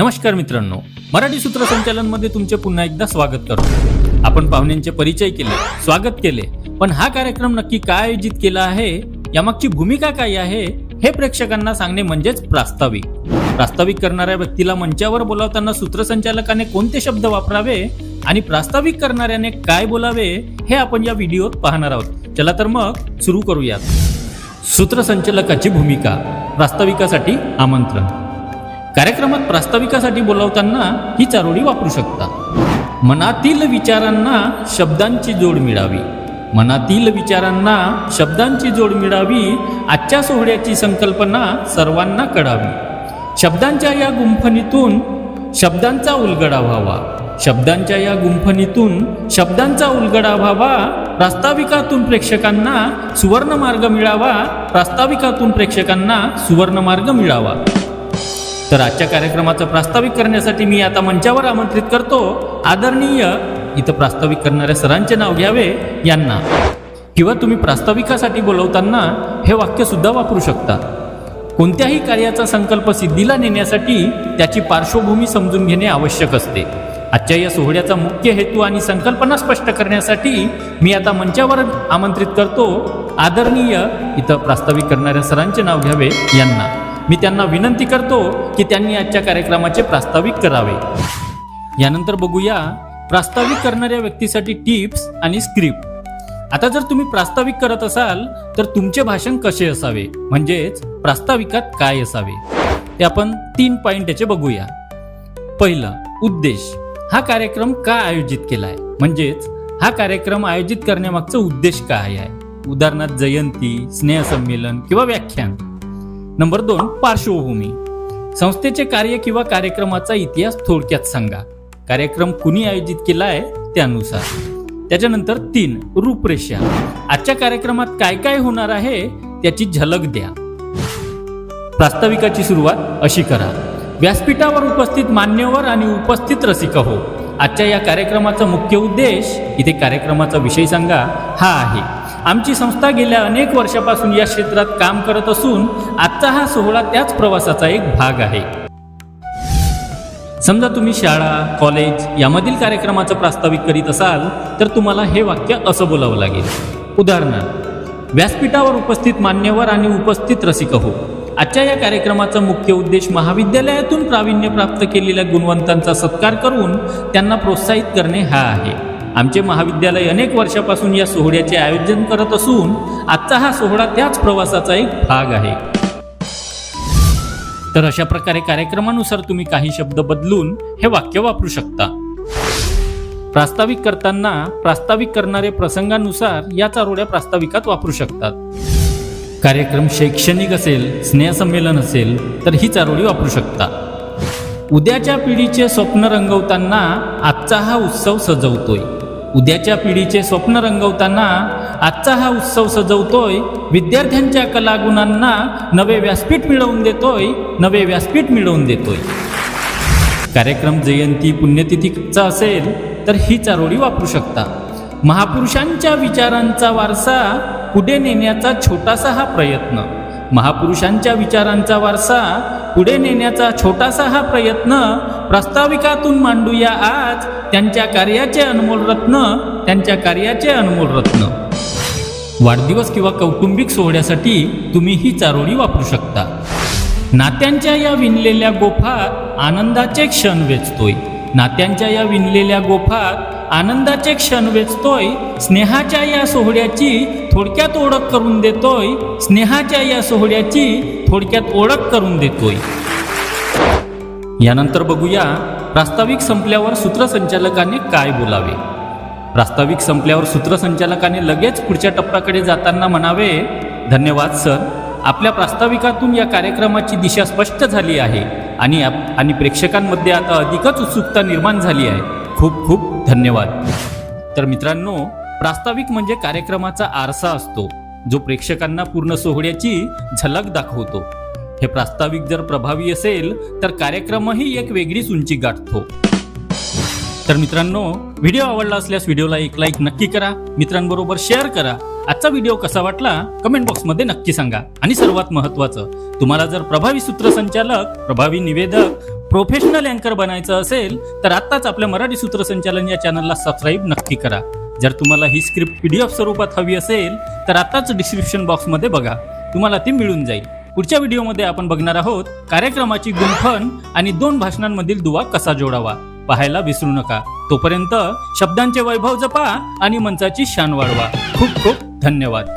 नमस्कार मित्रांनो, मराठी सूत्रसंचालन मध्ये तुमचे पुन्हा एकदा स्वागत करतो। आपण पाहुण्यांचे परिचय केले, स्वागत केले, पण हा कार्यक्रम नक्की काय आयोजित केला आहे, यामागची भूमिका काय आहे हे प्रेक्षकांना सांगणे म्हणजेच प्रास्ताविक करणाऱ्या व्यक्तीला मंचावर बोलावताना सूत्रसंचालकाने कोणते शब्द वापरावे आणि प्रास्ताविक करणाऱ्याने काय बोलावे हे आपण या व्हिडिओत पाहणार आहोत। चला तर मग सुरू करूयात। सूत्रसंचालकाची भूमिका, प्रास्ताविकासाठी आमंत्रण। कार्यक्रमात प्रास्ताविकासाठी बोलावताना ही चारोळी वापरू शकता। मनातील विचारांना शब्दांची जोड मिळावी, मनातील विचारांना शब्दांची जोड मिळावी, आजच्या सोहळ्याची संकल्पना सर्वांना कळावी। शब्दांच्या या गुंफणीतून शब्दांचा उलगडा व्हावा, शब्दांच्या या गुंफणीतून शब्दांचा उलगडा व्हावा, प्रास्ताविकातून प्रेक्षकांना सुवर्ण मार्ग मिळावा, प्रास्ताविकातून प्रेक्षकांना सुवर्ण मार्ग मिळावा। तर आजच्या कार्यक्रमाचं प्रास्ताविक करण्यासाठी मी आता मंचावर आमंत्रित करतो आदरणीय, इथं प्रास्ताविक करणाऱ्या सरांचे नाव घ्यावे यांना, किंवा तुम्ही प्रास्ताविकासाठी बोलवताना हे वाक्य सुद्धा वापरू शकता। कोणत्याही कार्याचा संकल्प सिद्धीला नेण्यासाठी त्याची पार्श्वभूमी समजून घेणे आवश्यक असते। आजच्या या सोहळ्याचा मुख्य हेतू आणि संकल्पना स्पष्ट करण्यासाठी मी आता मंचावर आमंत्रित करतो आदरणीय, इथं प्रास्ताविक करणाऱ्या सरांचे नाव घ्यावे यांना। मी त्यांना विनंती करतो की त्यांनी आजच्या कार्यक्रमाचे प्रास्ताविक करावे। यानंतर बघूया प्रास्ताविक करणाऱ्या व्यक्तीसाठी टिप्स आणि स्क्रिप्ट। आता जर तुम्ही प्रास्ताविक करत असाल तर तुमचे भाषण कसे असावे, म्हणजेच प्रास्ताविकात काय असावे, ते आपण 3 पॉइंट याचे बघूया। पहिलं, उद्देश। हा कार्यक्रम का आयोजित केलाय, म्हणजेच हा कार्यक्रम आयोजित करण्यामागचा उद्देश काय आहे, उदाहरणार्थ जयंती, स्नेहसंमेलन किंवा व्याख्यान। नंबर 2, पार्श्वभूमी। संस्थेचे कार्य किंवा कार्यक्रमाचा इतिहास थोडक्यात सांगा, कार्यक्रम कुणी आयोजित केलाय त्यानुसार। त्याच्यानंतर 3, रूपरेषा। आजच्या कार्यक्रमात काय काय होणार आहे त्याची झलक द्या। प्रास्ताविकाची सुरुवात अशी करा, व्यासपीठावर उपस्थित मान्यवर आणि उपस्थित रसिक हो, आजच्या या कार्यक्रमाचा मुख्य उद्देश, इथे कार्यक्रमाचा विषय सांगा, हा आहे। आमची संस्था गेल्या अनेक वर्षापासून या क्षेत्रात काम करत असून आजचा हा सोहळा त्याच प्रवासाचा एक भाग आहे। समजा तुम्ही शाळा, कॉलेज यामधील कार्यक्रमाचं प्रास्ताविक करीत असाल तर तुम्हाला हे वाक्य असं बोलावं लागेल। उदाहरणार्थ, व्यासपीठावर उपस्थित मान्यवर आणि उपस्थित रसिक हो, आजच्या या कार्यक्रमाचा मुख्य उद्देश महाविद्यालयातून प्रावीण्य प्राप्त केलेल्या गुणवंतांचा सत्कार करून त्यांना प्रोत्साहित करणे हा आहे। आमचे महाविद्यालय अनेक वर्षापासून या सोहळ्याचे आयोजन करत असून आजचा हा सोहळा त्याच प्रवासाचा एक भाग आहे। तर अशा प्रकारे कार्यक्रमानुसार तुम्ही काही शब्द बदलून हे वाक्य वापरू शकता। प्रास्ताविक करताना प्रास्ताविक करणारे प्रसंगानुसार या चारोळ्या प्रास्ताविकात वापरू शकतात। कार्यक्रम शैक्षणिक असेल, स्नेहसंमेलन असेल तर ही चारोळी वापरू शकता। उद्याच्या पिढीचे स्वप्न रंगवताना आजचा हा उत्सव सजवतोय, उद्याच्या पिढीचे स्वप्न रंगवताना आजचा हा उत्सव सजवतोय, विद्यार्थ्यांच्या कलागुणांना नवे व्यासपीठ मिळवून देतोय, नवे व्यासपीठ मिळवून देतोय। कार्यक्रम जयंती, पुण्यतिथीचा असेल तर ही चारोळी वापरू शकता। महापुरुषांच्या विचारांचा वारसा पुढे नेण्याचा छोटासा हा प्रयत्न, महापुरुषांच्या विचारांचा वारसा पुढे नेण्याचा छोटासा हा प्रयत्न, प्रास्ताविकातून मांडूया आज त्यांच्या कार्याचे अनमोल रत्न, त्यांच्या कार्याचे अनमोल रत्न। वाढदिवस किंवा कौटुंबिक सोहळ्यासाठी तुम्ही ही चारोळी वापरू शकता। नात्यांच्या या विणलेल्या गोफात आनंदाचे क्षण वेचतोय, नात्यांच्या या विणलेल्या गोफात आनंदाचे क्षण वेचतोय, स्नेहाच्या या सोहळ्याची थोडक्यात ओळख करून देतोय, स्नेहाच्या या सोहळ्याची थोडक्यात ओळख करून देतोय। यानंतर बघूया प्रास्ताविक संपल्यावर सूत्रसंचालकाने काय बोलावे। प्रास्ताविक संपल्यावर सूत्रसंचालकाने लगेच पुढच्या टप्प्याकडे जाताना म्हणावे, धन्यवाद सर, आपल्या प्रास्ताविकातून या कार्यक्रमाची दिशा स्पष्ट झाली आहे आणि प्रेक्षकांमध्ये आता अधिकच उत्सुकता निर्माण झाली आहे। खूप खूप धन्यवाद। तर मित्रांनो, प्रास्ताविक म्हणजे कार्यक्रमाचा आरसा असतो जो प्रेक्षकांना पूर्ण सोहळ्याची झलक दाखवतो। हे प्रास्ताविक जर प्रभावी असेल तर कार्यक्रमही एक वेगळीच उंची गाठतो। तर मित्रांनो, व्हिडिओ आवडला असल्यास व्हिडिओला एक लाईक नक्की करा, मित्रांबरोबर शेअर करा। आजचा व्हिडिओ कसा वाटला कमेंट बॉक्समध्ये नक्की सांगा। आणि सर्वात महत्त्वाचं, तुम्हाला जर प्रभावी सूत्रसंचालक, प्रभावी निवेदक, प्रोफेशनल अँकर बनायचं असेल तर आत्ताच आपल्या मराठी सूत्रसंचालन या चॅनलला सबस्क्राईब नक्की करा. जर तुम्हाला ही स्क्रिप्ट PDF स्वरूपात हवी असेल तर आत्ताच डिस्क्रिप्शन बॉक्समध्ये बघा, तुम्हाला ती मिळून जाईल. पुढच्या व्हिडिओमध्ये आपण बघणार आहोत कार्यक्रमाची गुंफण आणि 2 भाषणांमधील दुवा कसा जोडावा. पाहायला विसरू नका. तोपर्यंत शब्दांचे वैभव जपा आणि मंचाची शान वाढवा. खूप खूप धन्यवाद.